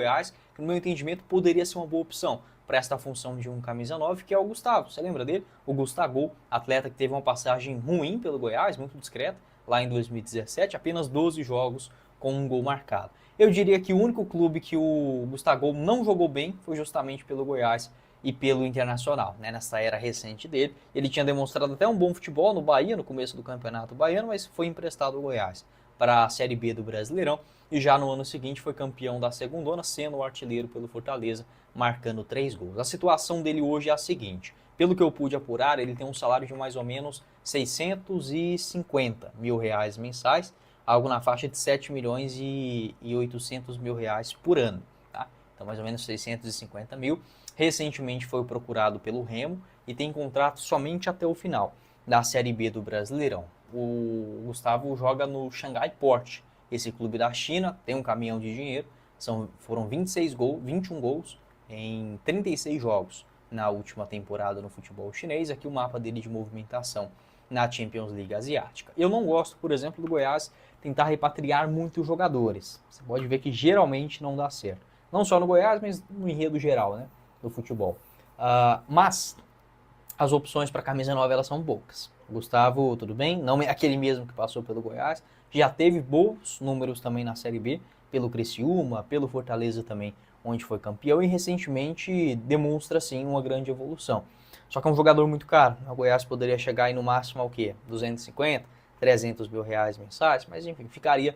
Goiás, que no meu entendimento poderia ser uma boa opção para esta função de um camisa 9, que é o Gustavo. Você lembra dele? O Gustavo, atleta que teve uma passagem ruim pelo Goiás, muito discreta, lá em 2017, apenas 12 jogos com um gol marcado. Eu diria que o único clube que o Gustavo não jogou bem foi justamente pelo Goiás e pelo Internacional, né? Nessa era recente dele. Ele tinha demonstrado até um bom futebol no Bahia, no começo do Campeonato Baiano, mas foi emprestado ao Goiás para a Série B do Brasileirão e já no ano seguinte foi campeão da segundona, sendo o artilheiro pelo Fortaleza, marcando 3 gols. A situação dele hoje é a seguinte: pelo que eu pude apurar, ele tem um salário de mais ou menos 650 mil reais mensais, algo na faixa de 7 milhões e 800 mil reais por ano, tá? Então mais ou menos 650 mil. Recentemente foi procurado pelo Remo e tem contrato somente até o final da Série B do Brasileirão. O Gustavo joga no Xangai Port, esse clube da China, tem um caminhão de dinheiro, foram 21 gols em 36 jogos na última temporada no futebol chinês. Aqui o mapa dele de movimentação na Champions League Asiática. Eu não gosto, por exemplo, do Goiás tentar repatriar muitos jogadores. Você pode ver que geralmente não dá certo. Não só no Goiás, mas no enredo geral, né, do futebol. Mas as opções para camisa 9 elas são poucas. O Gustavo, tudo bem, não é aquele mesmo que passou pelo Goiás, já teve bons números também na Série B, pelo Criciúma, pelo Fortaleza também, onde foi campeão, e recentemente demonstra sim uma grande evolução. Só que é um jogador muito caro. O Goiás poderia chegar aí no máximo ao quê? 250, 300 mil reais mensais, mas enfim, ficaria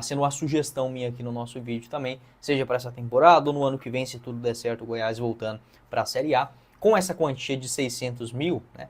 sendo uma sugestão minha aqui no nosso vídeo também, seja para essa temporada ou no ano que vem, se tudo der certo, o Goiás voltando para a Série A. Com essa quantia de 600 mil, né,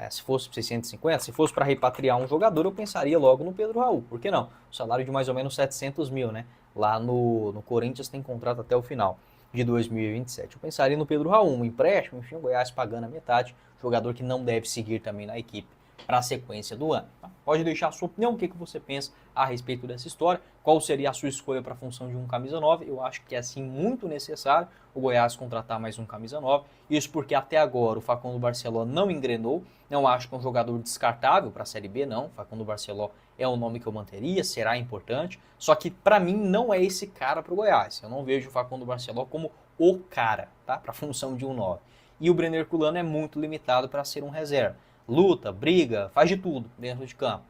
se fosse 650, se fosse para repatriar um jogador, eu pensaria logo no Pedro Raul. Por que não? O salário de mais ou menos 700 mil, né? Lá no Corinthians tem contrato até o final de 2027. Eu pensaria no Pedro Raul, um empréstimo, enfim, o Goiás pagando a metade, jogador que não deve seguir também na equipe para a sequência do ano. Tá? Pode deixar a sua opinião, o que você pensa a respeito dessa história, qual seria a sua escolha para a função de um camisa 9. Eu acho que é assim muito necessário o Goiás contratar mais um camisa 9, isso porque até agora o Facundo Barceló não engrenou, não acho que é um jogador descartável para a Série B, não. O Facundo Barceló é um nome que eu manteria, será importante, só que para mim não é esse cara para o Goiás. Eu não vejo o Facundo Barceló como o cara, tá? Para a função de um 9. E o Brenner Herculano é muito limitado para ser um reserva. Luta, briga, faz de tudo dentro de campo,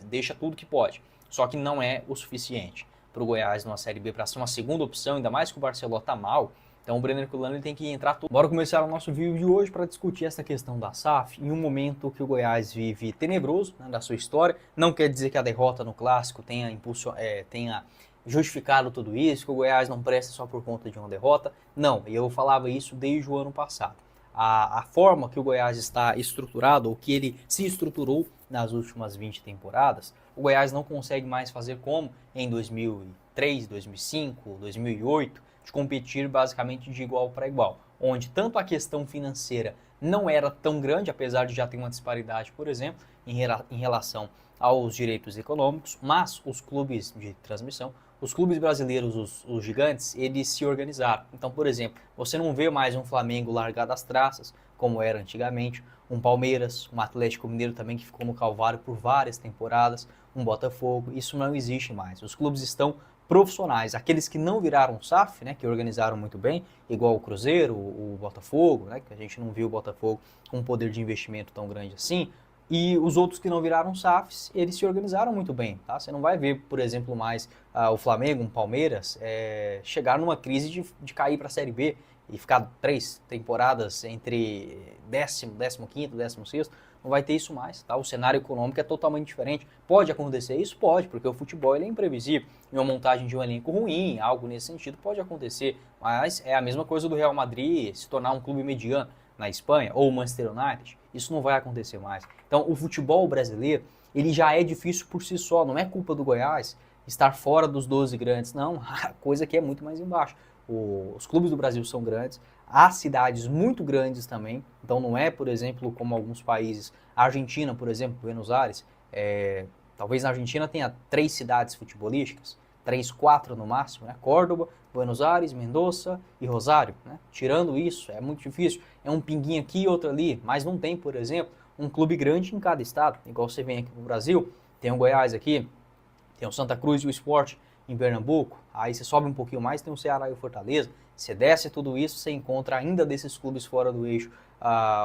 deixa tudo que pode, só que não é o suficiente para o Goiás numa Série B para ser uma segunda opção, ainda mais que o Barceló tá mal. Então o Brenner Herculano tem que entrar tudo. Bora começar o nosso vídeo de hoje para discutir essa questão da SAF em um momento que o Goiás vive tenebroso, né, da sua história. Não quer dizer que a derrota no Clássico tenha justificado tudo isso, que o Goiás não presta só por conta de uma derrota. Não, e eu falava isso desde o ano passado. A forma que o Goiás está estruturado, ou que ele se estruturou nas últimas 20 temporadas, o Goiás não consegue mais fazer como em 2003, 2005, 2008, de competir basicamente de igual para igual, onde tanto a questão financeira não era tão grande, apesar de já ter uma disparidade, por exemplo, em relação aos direitos econômicos, mas os clubes de transmissão, os clubes brasileiros, os gigantes, eles se organizaram. Então, por exemplo, você não vê mais um Flamengo largado às traças, como era antigamente, um Palmeiras, um Atlético Mineiro também que ficou no Calvário por várias temporadas, um Botafogo, isso não existe mais. Os clubes estão profissionais, aqueles que não viraram SAF, né, que organizaram muito bem, igual o Cruzeiro, o Botafogo, né, que a gente não viu o Botafogo com um poder de investimento tão grande assim, e os outros que não viraram SAFs, eles se organizaram muito bem, tá? Você não vai ver, por exemplo, mais o Flamengo, um Palmeiras, chegar numa crise de cair para a Série B e ficar 3 temporadas entre 10º, 15º, 16º, não vai ter isso mais, tá? O cenário econômico é totalmente diferente. Pode acontecer isso? Pode, porque o futebol ele é imprevisível. E uma montagem de um elenco ruim, algo nesse sentido, pode acontecer. Mas é a mesma coisa do Real Madrid se tornar um clube mediano na Espanha, ou o Manchester United. Isso não vai acontecer mais. Então, o futebol brasileiro, ele já é difícil por si só. Não é culpa do Goiás estar fora dos 12 grandes. Não, a coisa aqui é muito mais embaixo. Os clubes do Brasil são grandes, há cidades muito grandes também. Então, não é, por exemplo, como alguns países. A Argentina, por exemplo, Buenos Aires, talvez na Argentina tenha 3 cidades futebolísticas, 3, 4 no máximo, né? Córdoba, Buenos Aires, Mendoza e Rosário, né? Tirando isso, é muito difícil. É um pinguinho aqui e outro ali, mas não tem, por exemplo, um clube grande em cada estado. Igual você vem aqui no Brasil, tem o Goiás aqui, tem o Santa Cruz e o Sport, em Pernambuco, aí você sobe um pouquinho mais, tem o Ceará e o Fortaleza, você desce tudo isso, você encontra ainda desses clubes fora do eixo,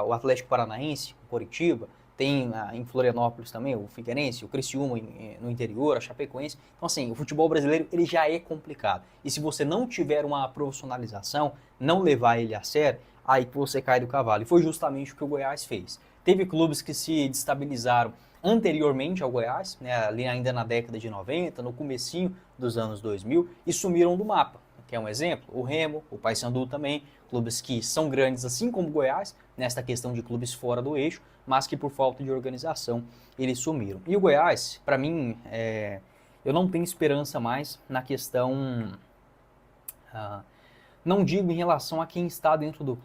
o Atlético Paranaense, o Coritiba, tem em Florianópolis também o Figueirense, o Criciúma no interior, a Chapecoense. Então assim, o futebol brasileiro ele já é complicado. E se você não tiver uma profissionalização, não levar ele a sério, aí que você cai do cavalo. E foi justamente o que o Goiás fez. Teve clubes que se destabilizaram anteriormente ao Goiás, né, ali ainda na década de 90, no comecinho dos anos 2000, e sumiram do mapa. Que é um exemplo, o Remo, o Paysandu também, clubes que são grandes assim como o Goiás, nesta questão de clubes fora do eixo, mas que por falta de organização eles sumiram. E o Goiás, para mim, eu não tenho esperança mais na questão, não digo em relação a quem está dentro do